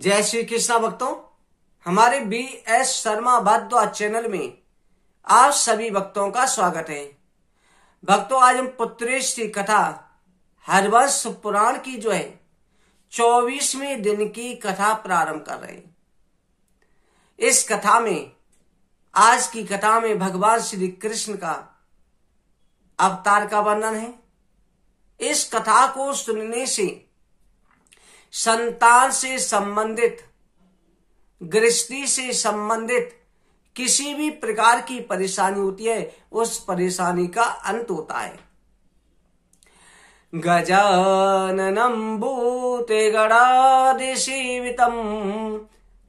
जय श्री कृष्णा भक्तों, हमारे BS शर्मा भारद्वाज चैनल में आप सभी भक्तों का स्वागत है। भक्तों, आज हम पुत्रेश की कथा हरवंश पुराण की 24वें दिन की कथा प्रारंभ कर रहे हैं। इस कथा में, आज की कथा में भगवान श्री कृष्ण का अवतार का वर्णन है। इस कथा को सुनने से संतान से संबंधित, गृहस्थी से संबंधित किसी भी प्रकार की परेशानी होती है, उस परेशानी का अंत होता है। गजाननं भूते गणाधिसेवितं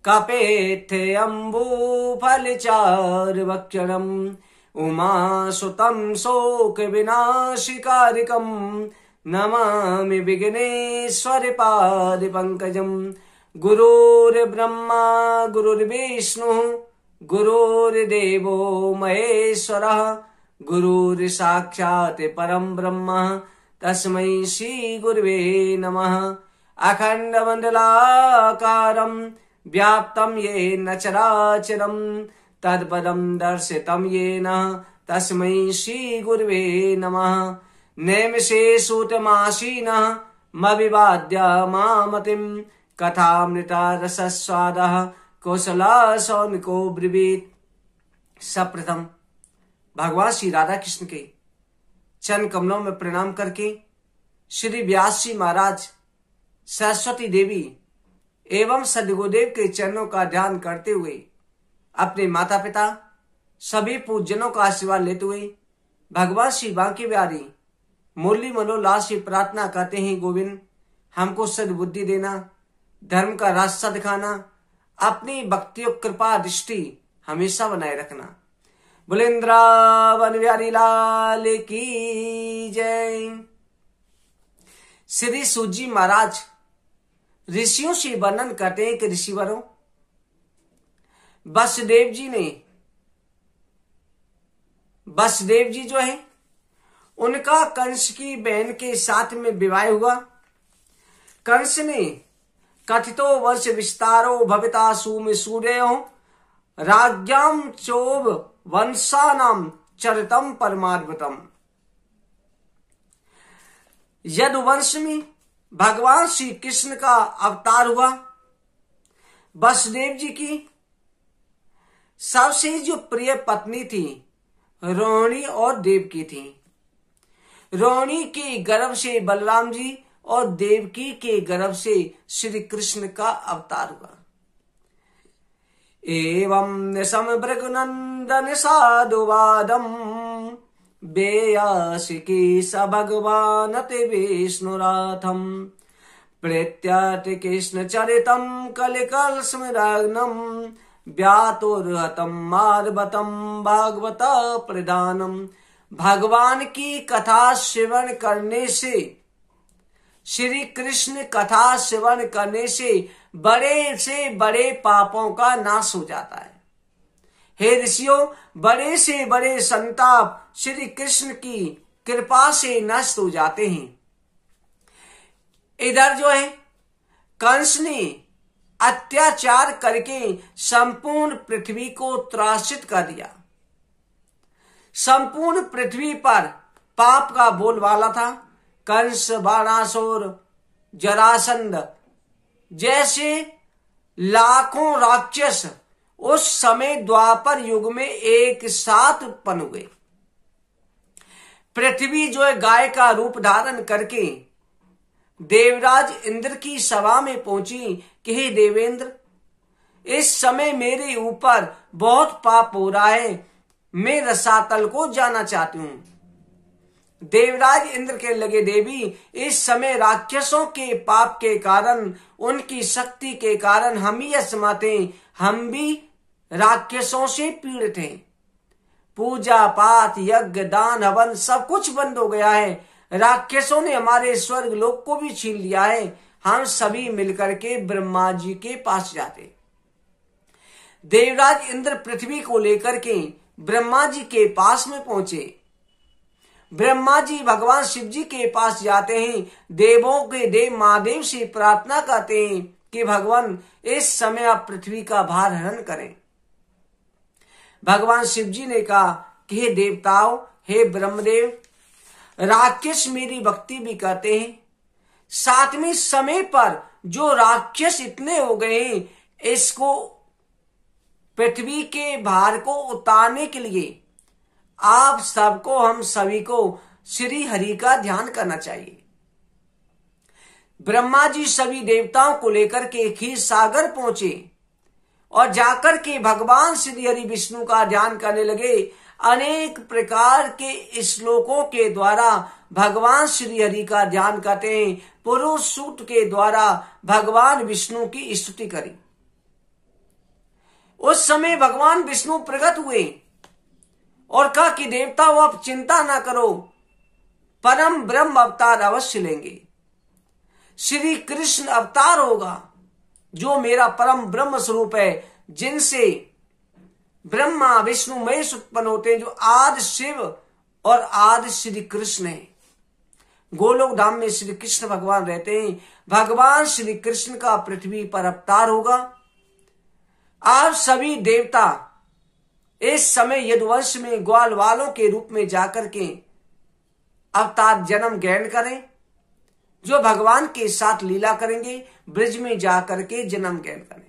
कपेथ्यम्बुफलचारुभक्षणं उमासुतं शोकविनाशिकारिकं नमामि विघ्नेश्वर पादपङ्कजं। गुरुर्ब्रह्मा गुरुर्विष्णु गुरुर्देवो महेश्वरः गुरुर्साक्षात् परं ब्रह्म तस्मै श्री गुरुवे नमः। अखण्डमण्डलाकारं व्याप्तं येन चराचरं तत्पदं दर्शितं येन तस्मै श्री गुरुवे नमः। नेमिषेषूतमासीनः मविवाद्य मामतिं कथामृता रसस्वादः कौशलासौनिको ब्रवीत्। सप्रथम भगवान श्री राधा कृष्ण के चरण कमलों में प्रणाम करके श्री व्यास जी महाराज, सरस्वती देवी एवं सदगुरुदेव के चरणों का ध्यान करते हुए अपने माता पिता सभी पूज्यनों का आशीर्वाद लेते हुए भगवान श्री बांके बिहारी मुरली मनोहर से प्रार्थना करते हैं, गोविंद हमको सद्बुद्धि देना, धर्म का रास्ता दिखाना, अपनी भक्ति और कृपा दृष्टि हमेशा बनाए रखना। बुलेंद्रावन बिहारी लाल की जय। श्री सूजी महाराज ऋषियों से वर्णन करते हैं कि ऋषिवरों, वसुदेव जी जो है उनका कंस की बहन के साथ में विवाह हुआ। कंस ने कथितो वंश विस्तारो भविता सूम सूर्यो राज्ञाम चोब वंशानाम चरितम परमाद्भुतम। यदुवंश में भगवान श्री कृष्ण का अवतार हुआ। वसुदेव जी की सबसे जो प्रिय पत्नी थी रोहिणी और देवकी थी। रोहिणी के गर्भ से बलराम जी और देवकी के गर्भ से श्री कृष्ण का अवतार हुआ। एवं समभृगनंदन साधुवादम बेयासिकी स भगवान ते विष्णुराथम प्रेत्यात कृष्ण चरितम कलिकल स्मरणम व्यातुर्हतम मार्बतम भागवत प्रदानम। भगवान की कथा श्रवण करने से, श्री कृष्ण कथा श्रवण करने से बड़े से बड़े पापों का नाश हो जाता है। हे ऋषियों, बड़े से बड़े संताप श्री कृष्ण की कृपा से नष्ट हो जाते हैं। इधर जो है कंस ने अत्याचार करके संपूर्ण पृथ्वी को त्रासित कर दिया। संपूर्ण पृथ्वी पर पाप का बोलबाला था। कंस, बाणासुर, जरासंध जैसे लाखों राक्षस उस समय द्वापर युग में एक साथ उत्पन्न हुए। पृथ्वी जो है गाय का रूप धारण करके देवराज इंद्र की सभा में पहुंची कि हे देवेंद्र, इस समय मेरे ऊपर बहुत पाप हो रहा है, मैं रसातल को जाना चाहती हूं। देवराज इंद्र के लगे, देवी इस समय राक्षसों के पाप के कारण, उनकी शक्ति के कारण हम ही असमाते, हम भी राक्षसों से पीड़ित हैं। पूजा पाठ यज्ञ दान हवन सब कुछ बंद हो गया है। राक्षसों ने हमारे स्वर्ग लोक को भी छीन लिया है। हम सभी मिलकर के ब्रह्मा जी के पास जाते। देवराज इंद्र पृथ्वी को लेकर के ब्रह्मा जी के पास में पहुंचे। ब्रह्मा जी भगवान शिव जी के पास जाते हैं, देवों के देव महादेव से प्रार्थना करते हैं कि भगवान इस समय आप पृथ्वी का भार हरण करें। भगवान शिव जी ने कहा कि हे देवताओं, हे ब्रह्मदेव, राक्षस मेरी भक्ति भी करते हैं, साथ में समय पर जो राक्षस इतने हो गए हैं, इसको पृथ्वी के भार को उतारने के लिए आप सबको, हम सभी को श्री हरि का ध्यान करना चाहिए। ब्रह्मा जी सभी देवताओं को लेकर के क्षीर सागर पहुंचे और जाकर के भगवान श्री हरि विष्णु का ध्यान करने लगे। अनेक प्रकार के श्लोकों के द्वारा भगवान श्री हरि का ध्यान करते हैं। पुरुष सूक्त के द्वारा भगवान विष्णु की स्तुति करी। उस समय भगवान विष्णु प्रकट हुए और कहा कि देवताओं, आप चिंता ना करो, परम ब्रह्म अवतार अवश्य लेंगे। श्री कृष्ण अवतार होगा जो मेरा परम ब्रह्म स्वरूप है, जिनसे ब्रह्मा विष्णु महेश उत्पन्न होते हैं, जो आदि शिव और आदि श्री कृष्ण है। गोलोक धाम में श्री कृष्ण भगवान रहते हैं। भगवान श्री कृष्ण का पृथ्वी पर अवतार होगा। आप सभी देवता इस समय यदुवंश में ग्वाल वालों के रूप में जाकर के अवतार जन्म ग्रहण करें, जो भगवान के साथ लीला करेंगे, ब्रज में जाकर के जन्म ग्रहण करें।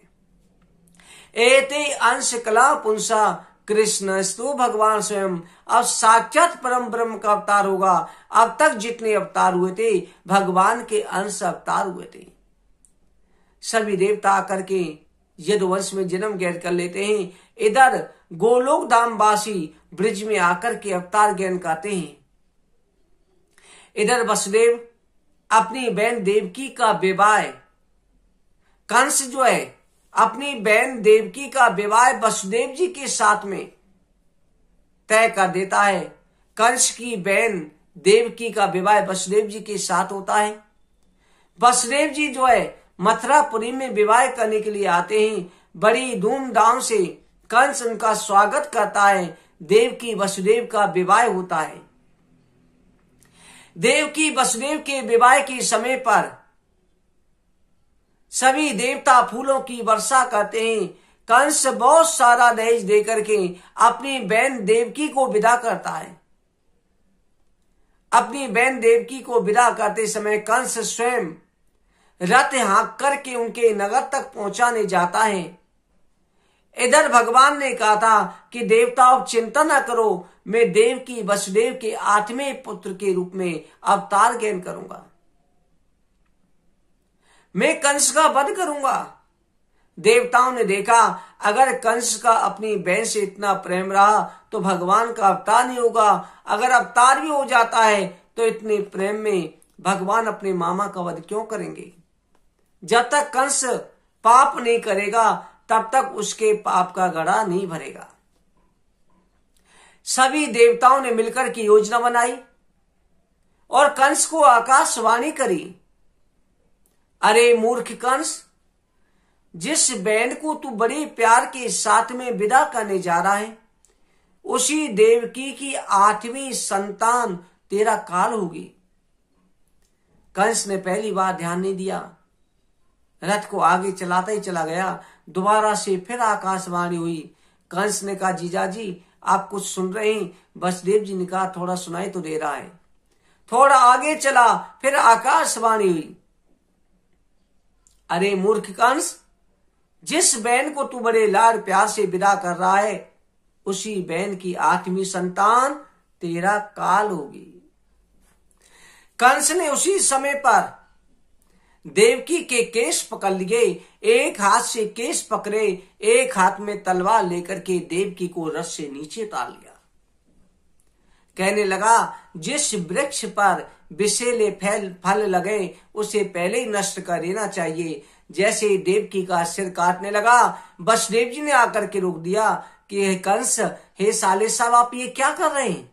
एते अंश कला पुंसा कृष्ण स्तु भगवान स्वयं। अब साक्षात परम ब्रह्म का अवतार होगा। अब तक जितने अवतार हुए थे, भगवान के अंश अवतार हुए थे। सभी देवता आकर के यदुवंश में जन्म ग्रहण कर लेते हैं। इधर गोलोक धाम वासी ब्रिज में आकर के अवतार ग्रहण करते हैं। इधर वसुदेव अपनी बहन देवकी का विवाह, कंस जो है अपनी बहन देवकी का विवाह वसुदेव जी के साथ में तय कर देता है। कंस की बहन देवकी का विवाह वसुदेव जी के साथ होता है। वसुदेव जी जो है मथुरापुरी में विवाह करने के लिए आते हैं। बड़ी धूमधाम से कंस उनका स्वागत करता है। देवकी वसुदेव का विवाह होता है। देवकी वसुदेव के विवाह के समय पर सभी देवता फूलों की वर्षा करते हैं। कंस बहुत सारा दहेज देकर के अपनी बहन देवकी को विदा करता है। अपनी बहन देवकी को विदा करते समय कंस स्वयं रथ हाँक करके उनके नगर तक पहुंचाने जाता है। इधर भगवान ने कहा था कि देवताओं चिंता न करो, मैं देवकी वसुदेव के 8वें पुत्र के रूप में अवतार ग्रहण करूंगा। मैं कंस का वध करूंगा। देवताओं ने देखा अगर कंस का अपनी बहन से इतना प्रेम रहा तो भगवान का अवतार नहीं होगा। अगर अवतार भी हो जाता है तो इतने प्रेम में भगवान अपने मामा का वध क्यों करेंगे। जब तक कंस पाप नहीं करेगा तब तक उसके पाप का घड़ा नहीं भरेगा। सभी देवताओं ने मिलकर की योजना बनाई और कंस को आकाशवाणी करी, अरे मूर्ख कंस, जिस बहन को तू बड़े प्यार के साथ में विदा करने जा रहा है, उसी देवकी की 8वीं संतान तेरा काल होगी। कंस ने पहली बार ध्यान नहीं दिया, रथ को आगे चलाता ही चला गया। दोबारा से फिर आकाशवाणी हुई। कंस ने कहा, जीजाजी आप कुछ सुन रहे हैं? वसुदेव जी ने कहा, थोड़ा सुनाई तो दे रहा है। थोड़ा आगे चला, फिर आकाशवाणी हुई, अरे मूर्ख कंस, जिस बहन को तू बड़े लाड प्यार से विदा कर रहा है, उसी बहन की 8वीं संतान तेरा काल होगी। कंस ने उसी समय पर देवकी के केश पकड़ लिए। एक हाथ से केश पकड़े, एक हाथ में तलवार लेकर के देवकी को रथ से नीचे उतार लिया। कहने लगा, जिस वृक्ष पर विषैले फल लगे उसे पहले ही नष्ट कर देना चाहिए। जैसे ही देवकी का सिर काटने लगा, वसुदेव जी ने आकर के रोक दिया कि हे कंस, हे साले साहब, आप ये क्या कर रहे हैं?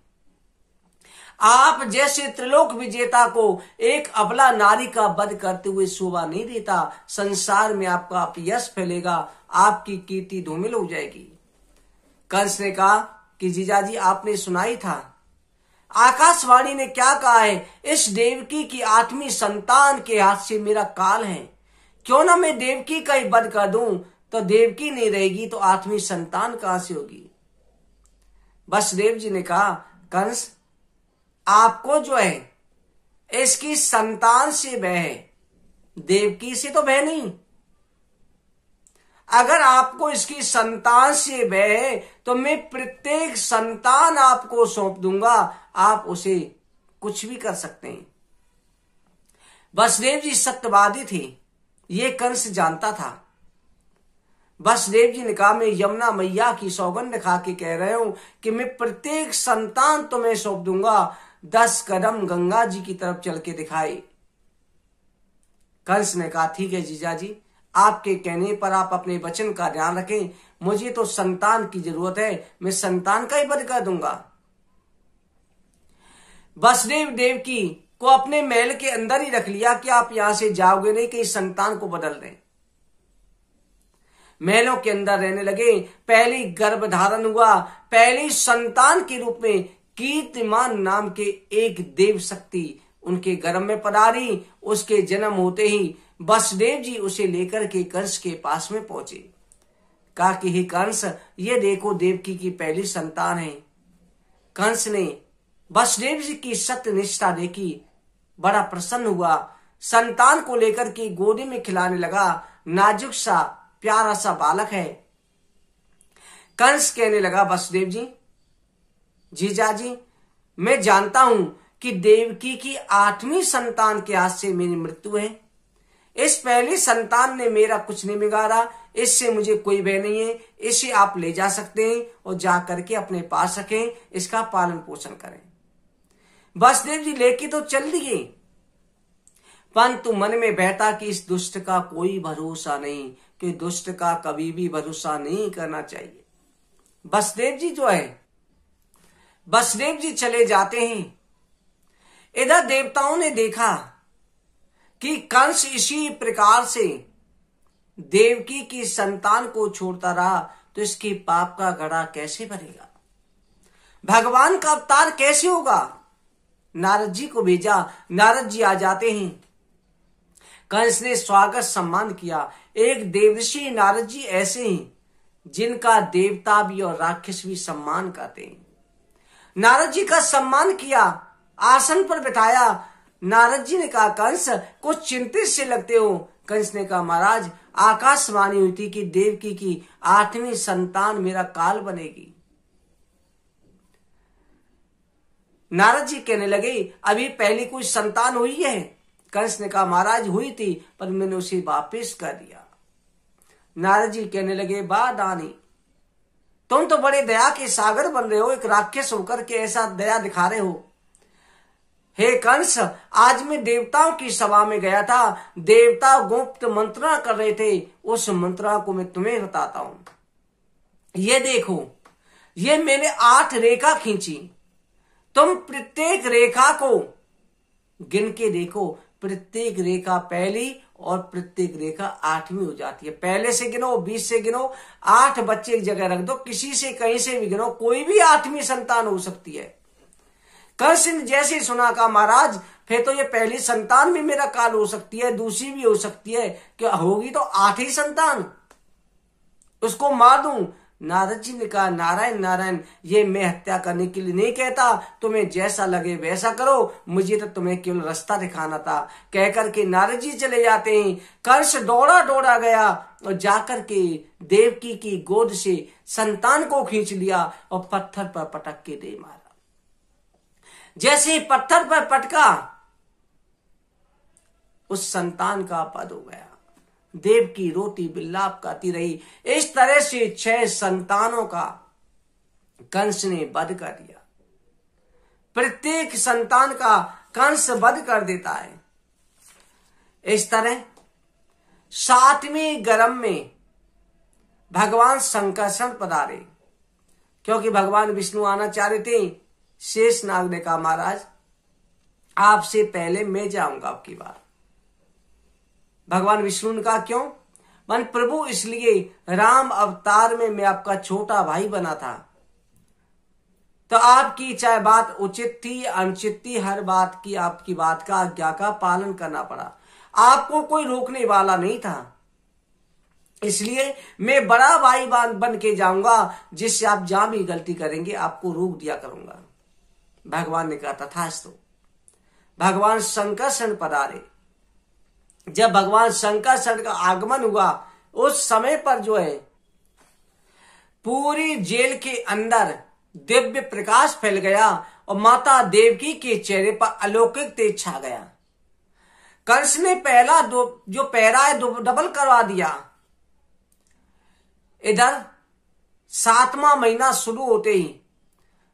आप जैसे त्रिलोक विजेता को एक अबला नारी का वध करते हुए शोभा नहीं देता। संसार में आपका अपयश फैलेगा, आपकी कीर्ति धूमिल हो जाएगी। कंस ने कहा कि जीजाजी आपने सुना ही था, आकाशवाणी ने क्या कहा है, इस देवकी की 8वीं संतान के हाथ से मेरा काल है। क्यों ना मैं देवकी का ही वध कर दूं, तो देवकी नहीं रहेगी तो आठवीं संतान कहां से होगी। वसुदेव जी ने कहा, कंस आपको जो है इसकी संतान से भय है, देवकी से तो भय नहीं। अगर आपको इसकी संतान से भय है तो मैं प्रत्येक संतान आपको सौंप दूंगा, आप उसे कुछ भी कर सकते हैं। वसुदेव जी सत्यवादी थे, ये कंस जानता था। वसुदेव जी ने कहा, मैं यमुना मैया की सौगंध खा के कह रहे हूं कि मैं प्रत्येक संतान तुम्हें सौंप दूंगा, 10 कदम गंगा जी की तरफ चल के दिखाए। कंस ने कहा, ठीक है जीजा जी, आपके कहने पर आप अपने वचन का ध्यान रखें, मुझे तो संतान की जरूरत है, मैं संतान का ही वध कर दूंगा। वसुदेव देवकी को अपने महल के अंदर ही रख लिया कि आप यहां से जाओगे नहीं, कि संतान को बदल दें। महलों के अंदर रहने लगे। पहली गर्भ धारण हुआ, पहली संतान के रूप में कीर्तिमान नाम के एक देव शक्ति उनके गर्भ में पधारी। उसके जन्म होते ही वसुदेव जी उसे लेकर के कंस के पास में पहुंचे। कहा कि हे कंस, ये देखो देवकी की पहली संतान है। कंस ने वसुदेव जी की सत्य निष्ठा देखी, बड़ा प्रसन्न हुआ। संतान को लेकर के गोदी में खिलाने लगा। नाजुक सा प्यारा सा बालक है। कंस कहने लगा, वसुदेव जी, जीजा जी, मैं जानता हूं कि देवकी की 8वीं संतान के हाथ से मेरी मृत्यु है। इस पहली संतान ने मेरा कुछ नहीं बिगाड़ा, इससे मुझे कोई भय नहीं है। इसे आप ले जा सकते हैं और जा करके अपने पास रखें, इसका पालन पोषण करें। वसुदेव जी लेके तो चल दिए, परंतु मन में बहता कि इस दुष्ट का कोई भरोसा नहीं, कि दुष्ट का कभी भी भरोसा नहीं करना चाहिए। वसुदेव जी जो है, वसुदेव जी चले जाते हैं। इधर देवताओं ने देखा कि कंस इसी प्रकार से देवकी की संतान को छोड़ता रहा तो इसके पाप का घड़ा कैसे भरेगा, भगवान का अवतार कैसे होगा। नारद जी को भेजा, नारद जी आ जाते हैं। कंस ने स्वागत सम्मान किया। एक देवऋषि नारद जी ऐसे हैं जिनका देवता भी और राक्षस भी सम्मान करते हैं। नारद जी का सम्मान किया, आसन पर बिठाया। नारद जी ने कहा, कंस कुछ चिंतित से लगते हो। कंस ने कहा, महाराज आकाशवाणी हुई थी कि देवकी की 8वीं संतान मेरा काल बनेगी। नारद जी कहने लगे, अभी पहली कोई संतान हुई है। कंस ने कहा, महाराज हुई थी, पर मैंने उसे वापिस कर दिया। नारद जी कहने लगे, वाह दानी, तुम तो बड़े दया के सागर बन रहे हो, एक राक्षस होकर के ऐसा दया दिखा रहे हो। हे कंस, आज मैं देवताओं की सभा में गया था, देवता गुप्त मंत्रणा कर रहे थे, उस मंत्रणा को मैं तुम्हें बताता हूं। ये देखो, ये मैंने 8 रेखा खींची, तुम प्रत्येक रेखा को गिन के देखो, प्रत्येक रेखा पहली और प्रत्येक रेखा 8वीं हो जाती है। पहले से गिनो, 20 से गिनो, 8 बच्चे एक जगह रख दो, किसी से कहीं से भी गिनो, कोई भी 8वीं संतान हो सकती है। कंस ने जैसे सुना, कहा, महाराज फिर तो ये पहली संतान भी मेरा काल हो सकती है, दूसरी भी हो सकती है, क्या होगी तो 8 संतान, उसको मार दूं। नारद जी ने कहा, नारायण नारायण, ये मैं हत्या करने के लिए नहीं कहता, तुम्हें जैसा लगे वैसा करो, मुझे तो तुम्हें केवल रास्ता दिखाना था। कहकर के नारद जी चले जाते हैं। कंस दौड़ा दौड़ा गया और जाकर के देवकी की गोद से संतान को खींच लिया और पत्थर पर पटक के दे मारा। जैसे ही पत्थर पर पटका, उस संतान का पद हो गया। देव की रोटी बिल्लाप करती रही। इस तरह से 6 संतानों का कंस ने वध कर दिया। प्रत्येक संतान का कंस वध कर देता है। इस तरह 7वें गर्भ में भगवान संकर्षण पधारे, क्योंकि भगवान विष्णु आना चाह रहे थे। शेषनाग ने कहा, महाराज आपसे पहले मैं जाऊंगा आपकी बात। भगवान विष्णु ने कहा, क्यों? मन प्रभु, इसलिए राम अवतार में मैं आपका छोटा भाई बना था, तो आपकी चाहे बात उचित थी अनुचित थी, हर बात की आपकी बात का आज्ञा का पालन करना पड़ा। आपको कोई रोकने वाला नहीं था, इसलिए मैं बड़ा भाई बन के जाऊंगा, जिससे आप जहां भी गलती करेंगे आपको रोक दिया करूंगा। भगवान ने कहा तथास्तु। भगवान संकर्षण पधारे। जब भगवान संकर्षण का आगमन हुआ उस समय पर जो है पूरी जेल के अंदर दिव्य प्रकाश फैल गया और माता देवकी के चेहरे पर अलौकिक तेज छा गया। कंस ने पहला जो पहरा है डबल करवा दिया। इधर 7वां महीना शुरू होते ही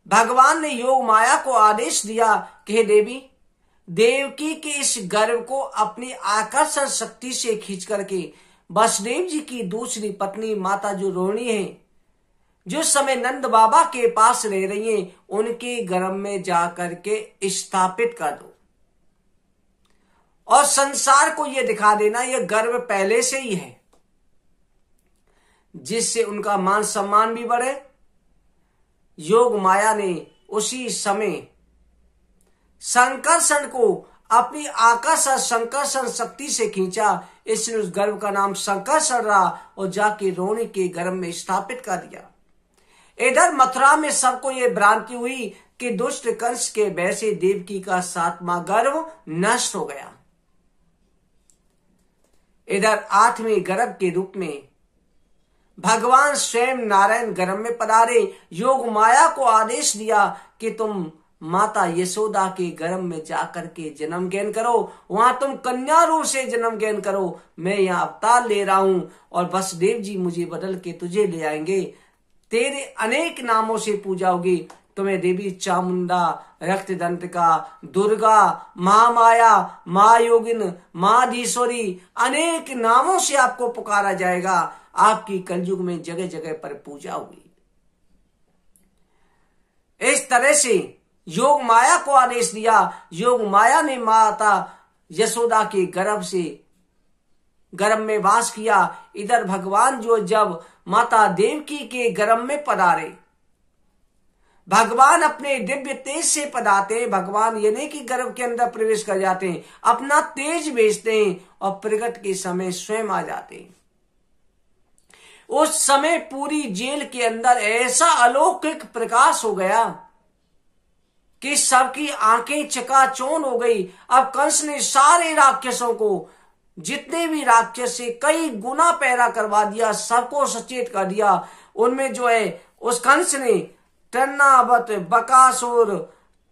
भगवान ने योग माया को आदेश दिया कि हे देवी, देवकी के इस गर्भ को अपनी आकर्षण शक्ति से खींच करके वसुदेव जी की दूसरी पत्नी माता जो रोहिणी है, जो समय नंद बाबा के पास रह रही हैं, उनके गर्भ में जाकर के स्थापित कर दो और संसार को यह दिखा देना यह गर्भ पहले से ही है, जिससे उनका मान सम्मान भी बढ़े। योग माया ने उसी समय संकर्षण को अपनी आकर्षण संकर्षण शक्ति से खींचा, इसलिए उस गर्भ का नाम संकर्षण रहा और जाके रोहिणी के गर्भ में स्थापित कर दिया। इधर मथुरा में सबको यह भ्रांति हुई कि दुष्ट कंस के भय से देवकी का 7वां गर्भ नष्ट हो गया। इधर 8वें गर्भ के रूप में भगवान स्वयं नारायण गर्भ में पधारे। योग माया को आदेश दिया कि तुम माता यशोदा के गर्भ में जाकर के जन्म ग्रहण करो, वहां तुम कन्या रूप से जन्म ग्रहण करो। मैं यहाँ अवतार ले रहा हूं और वसुदेव जी मुझे बदल के तुझे ले आएंगे। तेरे अनेक नामों से पूजा होगी। तुम्हें देवी चामुंडा, रक्तदंतिका, दुर्गा, महामाया, माँ योगिन, माधीश्वरी अनेक नामों से आपको पुकारा जाएगा। आपकी कलयुग में जगह जगह पर पूजा होगी। इस तरह से योग माया को आदेश दिया। योग माया ने माता यशोदा के गर्भ में वास किया। इधर भगवान जो जब माता देवकी के गर्भ में पधारे, भगवान अपने दिव्य तेज से पधारते हैं। भगवान ये नहीं कि गर्भ के अंदर प्रवेश कर जाते हैं, अपना तेज भेजते हैं और प्रकट के समय स्वयं आ जाते हैं। उस समय पूरी जेल के अंदर ऐसा अलौकिक प्रकाश हो गया कि सबकी आंखें चकाचौंध हो गई। अब कंस ने सारे राक्षसों को, जितने भी राक्षस से कई गुना पैरा करवा दिया, सबको सचेत कर दिया। उनमें जो है उस कंस ने टन्नावत, बकासुर,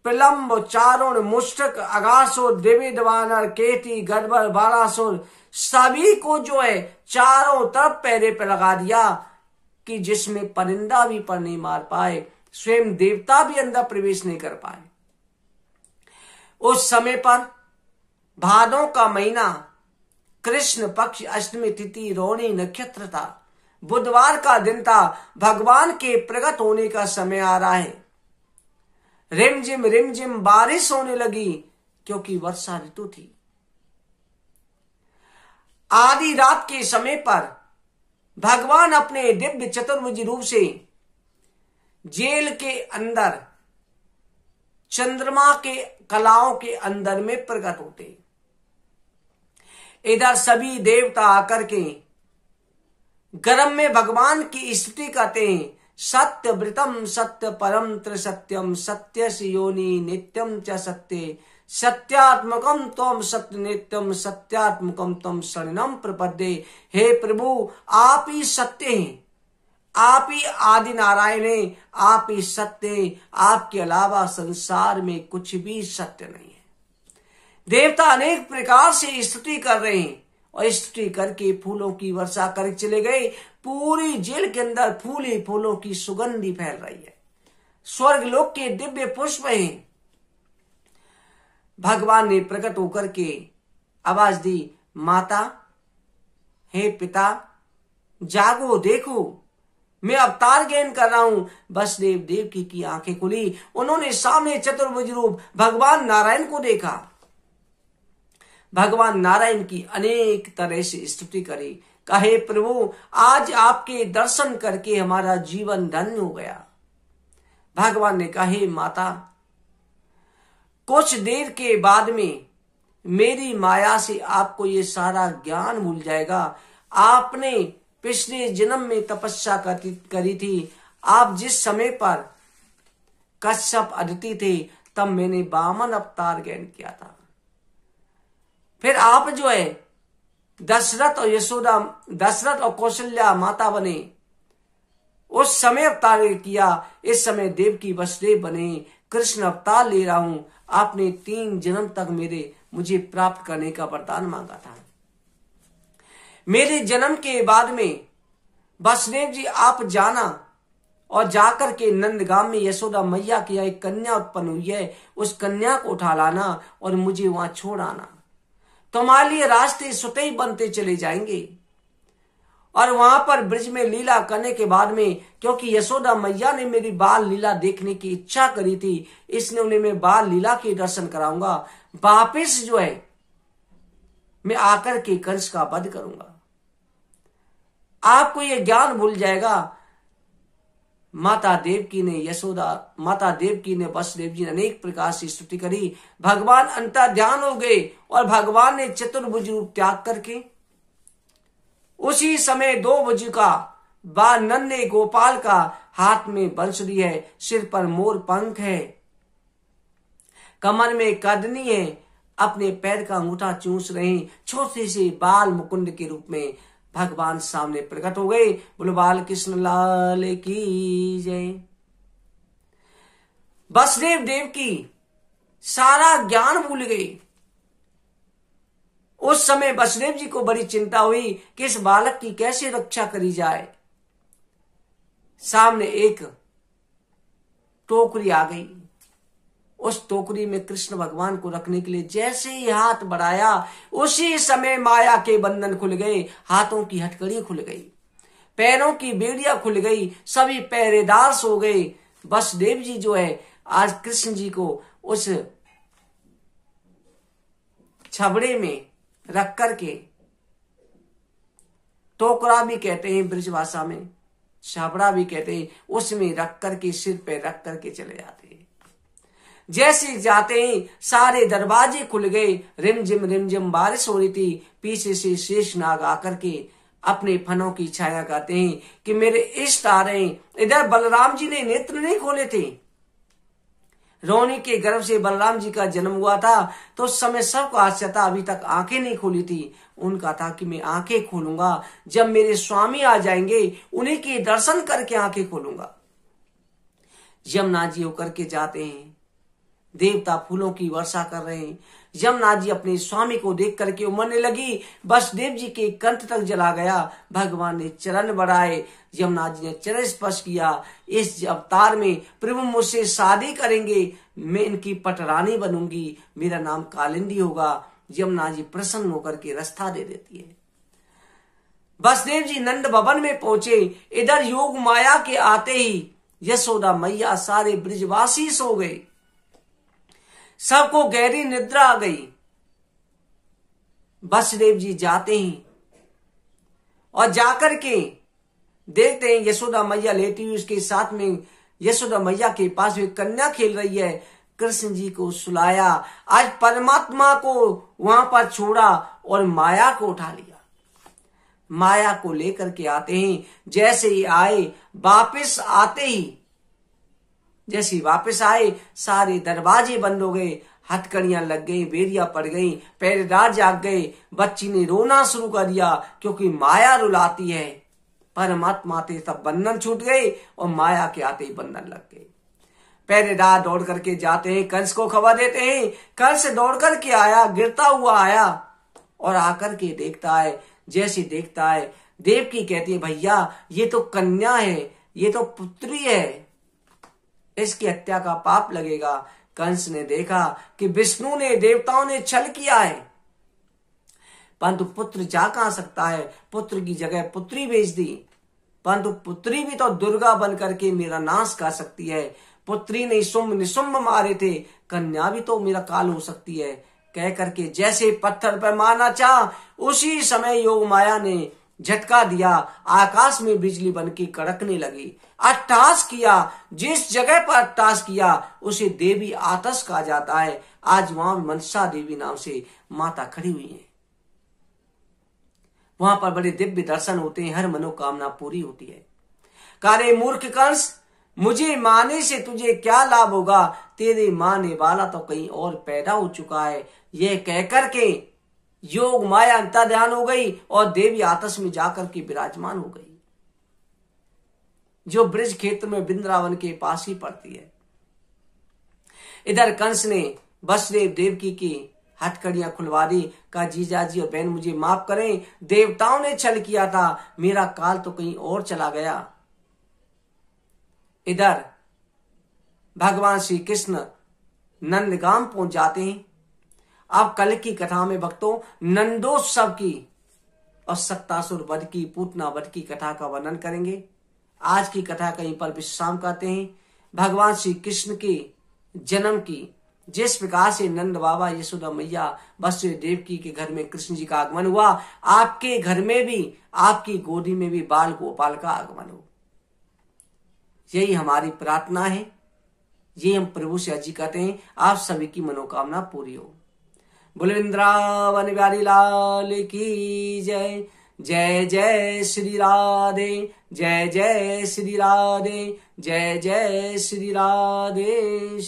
प्रलंब, चारुण, मुष्टक, अगासुर, देवी वानर, केती, गदबर, बारासुर सभी को जो है चारों तरफ पैरे पर लगा दिया कि जिसमें परिंदा भी पर नहीं मार पाए, स्वयं देवता भी अंदर प्रवेश नहीं कर पाए। उस समय पर भादों का महीना, कृष्ण पक्ष, अष्टमी तिथि, रोहिणी नक्षत्र था, बुधवार का दिन था। भगवान के प्रकट होने का समय आ रहा है। रिमझिम बारिश होने लगी क्योंकि वर्षा ऋतु थी। आधी रात के समय पर भगवान अपने दिव्य चतुर्भुज रूप से जेल के अंदर चंद्रमा के कलाओं के अंदर में प्रकट होते। इधर सभी देवता आकर के गर्भ में भगवान की स्तुति करते हैं। सत्य व्रतम सत्य परम त्रिसत्यम सत्य योनि नित्यम च सत्य सत्यात्मकम तम सत्य नित्यम सत्यात्मकम तम शरणम प्रपद्ये। हे प्रभु, आप ही सत्य हैं, आप ही आदि नारायण हैं, आप ही सत्य हैं। आपके अलावा संसार में कुछ भी सत्य नहीं है। देवता अनेक प्रकार से स्तुति कर रहे हैं और स्तुति करके फूलों की वर्षा कर चले गए। पूरी जेल के अंदर फूल ही फूलों की सुगंधी फैल रही है। स्वर्ग लोक के दिव्य पुष्प हैं। भगवान ने प्रकट होकर के आवाज दी, माता, हे पिता, जागो, देखो, मैं अवतार ग्रहण कर रहा हूं। वसुदेव देवकी की आंखें खुली। उन्होंने सामने चतुर्भुज रूप भगवान नारायण को देखा। भगवान नारायण की अनेक तरह से स्तुति करी। कहे, प्रभु, आज आपके दर्शन करके हमारा जीवन धन्य हो गया। भगवान ने कहे, माता, कुछ देर के बाद में मेरी माया से आपको ये सारा ज्ञान भूल जाएगा। आपने पिछले जन्म में तपस्या करी थी। आप जिस समय पर कश्यप अदिति थे तब मैंने वामन अवतार ग्रहण किया था। फिर आप जो है दशरथ और कौशल्या माता बने, उस समय अवतार किया। इस समय देवकी वसुदेव बने, कृष्ण अवतार ले रहा हूं। आपने 3 जन्म तक मुझे प्राप्त करने का वरदान मांगा था। मेरे जन्म के बाद में वसुदेव जी आप जाना और जाकर के नंदगांव में यशोदा मैया की एक कन्या उत्पन्न हुई है, उस कन्या को उठा लाना और मुझे वहां छोड़ आना। तुम्हारे लिए रास्ते स्वतः ही बनते चले जाएंगे। और वहां पर ब्रिज में लीला करने के बाद में, क्योंकि यशोदा मैया ने मेरी बाल लीला देखने की इच्छा करी थी, इसने उन्हें मैं बाल लीला के दर्शन कराऊंगा। वापिस जो है मैं आकर के कंस का वध करूंगा। आपको यह ज्ञान भूल जाएगा। माता देवकी ने वसुदेव जी ने अनेक प्रकार से स्तुति करी। भगवान अंतर ध्यान हो गए और भगवान ने चतुर्भुज रूप त्याग करके उसी समय 2 भुज का नन्हे गोपाल का हाथ में बंसुरी है, सिर पर मोर पंख है, कमर में कदनी है, अपने पैर का अंगूठा चूस रहे, छोटे से बाल मुकुंद के रूप में भगवान सामने प्रकट हो गए। बोलो बाल कृष्ण लाल की जय। वसुदेव देव की सारा ज्ञान भूल गई। उस समय वसुदेव जी को बड़ी चिंता हुई कि इस बालक की कैसे रक्षा करी जाए। सामने एक टोकरी आ गई। उस टोकरी में कृष्ण भगवान को रखने के लिए जैसे ही हाथ बढ़ाया, उसी समय माया के बंधन खुल गए। हाथों की हथकड़ी खुल गई, पैरों की बेड़ियां खुल गई, सभी पहरेदार सो गए। वसुदेव जी जो है आज कृष्ण जी को उस छबड़े में रख करके, टोकरा भी कहते हैं ब्रज भाषा में, छबड़ा भी कहते हैं, उसमें रख करके सिर पे रख करके चले जाते हैं। जैसे जाते ही सारे दरवाजे खुल गए। रिमझिम बारिश हो रही थी। पीछे से शेष नाग आकर के अपने फनों की छाया करते हैं कि मेरे इष्ट आ रहे हैं। इधर बलराम जी ने नेत्र नहीं खोले थे। रोहिणी के गर्भ से बलराम जी का जन्म हुआ था, तो उस समय सबको आश्चर्य था, अभी तक आंखें नहीं खोली थी। उनका था कि मैं आंखें खोलूंगा जब मेरे स्वामी आ जाएंगे, उन्हीं के दर्शन करके आंखें खोलूंगा। यमुना जी होकर के जाते हैं, देवता फूलों की वर्षा कर रहे हैं। यमुना जी अपने स्वामी को देख करके उमड़ने लगी। वसुदेव जी के कंठ तक जला गया। भगवान ने चरण बढ़ाए, यमुना जी ने चरण स्पर्श किया। इस अवतार में प्रभु मुझसे शादी करेंगे, मैं इनकी पटरानी बनूंगी, मेरा नाम कालिंदी होगा। यमुना जी प्रसन्न होकर के रास्ता दे देती है। वसुदेव जी नंद भवन में पहुंचे। इधर योग माया के आते ही यशोदा मैया, सारे ब्रिजवासी सो गए, सबको गहरी निद्रा आ गई। वसुदेव जी जाते हैं और जाकर के देखते हैं यशोदा मैया लेटी हुई, उसके साथ में यशोदा मैया के पास में कन्या खेल रही है। कृष्ण जी को सुलाया, आज परमात्मा को वहां पर छोड़ा और माया को उठा लिया। माया को लेकर के आते हैं। जैसे ही आए, वापिस आते ही जैसे वापस आए, सारे दरवाजे बंद हो गए, हथकड़ियां लग गई, बेरियां पड़ गई, पहरेदार जाग गए। बच्ची ने रोना शुरू कर दिया, क्योंकि माया रुलाती है। परमात्मा आते तब बंधन छूट गए और माया के आते ही बंधन लग गए। पहरेदार दौड़ करके जाते हैं, कंस को खबर देते हैं। कंस दौड़ करके आया, गिरता हुआ आया और आकर के देखता है। जैसे देखता है, देवकी कहती है, भैया ये तो कन्या है, ये तो पुत्री है, इसकी हत्या का पाप लगेगा। कंस ने देखा कि विष्णु ने, देवताओं ने छल किया है, परंतु पुत्र जा कहां सकता है। पुत्र की जगह पुत्री भेज दी, परंतु पुत्री भी तो दुर्गा बन करके मेरा नाश कर सकती है। पुत्री ने शुंभ निशुंभ मारे थे, कन्या भी तो मेरा काल हो सकती है। कह करके जैसे पत्थर पर मारना चाह, उसी समय योग माया ने झटका दिया, आकाश में बिजली बनके कड़कने लगी। अट्टहास किया, जिस जगह पर अट्टहास किया उसे देवी आतस कहा जाता है। आज वहां मनसा देवी नाम से माता खड़ी हुई है। वहां पर बड़े दिव्य दर्शन होते हैं, हर मनोकामना पूरी होती है। कारे मूर्ख कंस, मुझे माने से तुझे क्या लाभ होगा, तेरे माने वाला तो कहीं और पैदा हो चुका है। यह कहकर के योग माया अंतर ध्यान हो गई और देवी आतस में जाकर के विराजमान हो गई, जो ब्रज क्षेत्र में वृंदावन के पास ही पड़ती है। इधर कंस ने वसुदेव देवकी की हथकड़ियां खुलवा दी, कहा जीजाजी और बहन मुझे माफ करें, देवताओं ने छल किया था, मेरा काल तो कहीं और चला गया। इधर भगवान श्री कृष्ण नंदगाम पहुंच जाते हैं। अब कल की कथा में भक्तों नंदोत्सव की और सत्तासुर वध की, पूतना वध की कथा का वर्णन करेंगे। आज की कथा कहीं पर विश्राम करते हैं। भगवान श्री कृष्ण के जन्म की, जिस प्रकार से नंद बाबा, यशोदा मैया, वसुदेव देवकी के घर में कृष्ण जी का आगमन हुआ, आपके घर में भी, आपकी गोदी में भी बाल गोपाल का आगमन हो, यही हमारी प्रार्थना है। ये हम प्रभु से अर्जी करते हैं, आप सभी की मनोकामना पूरी हो। बोले वृंदावन बिहारी लाल की जय। जय जय श्री राधे, जय जय श्री राधे, जय जय श्री राधे।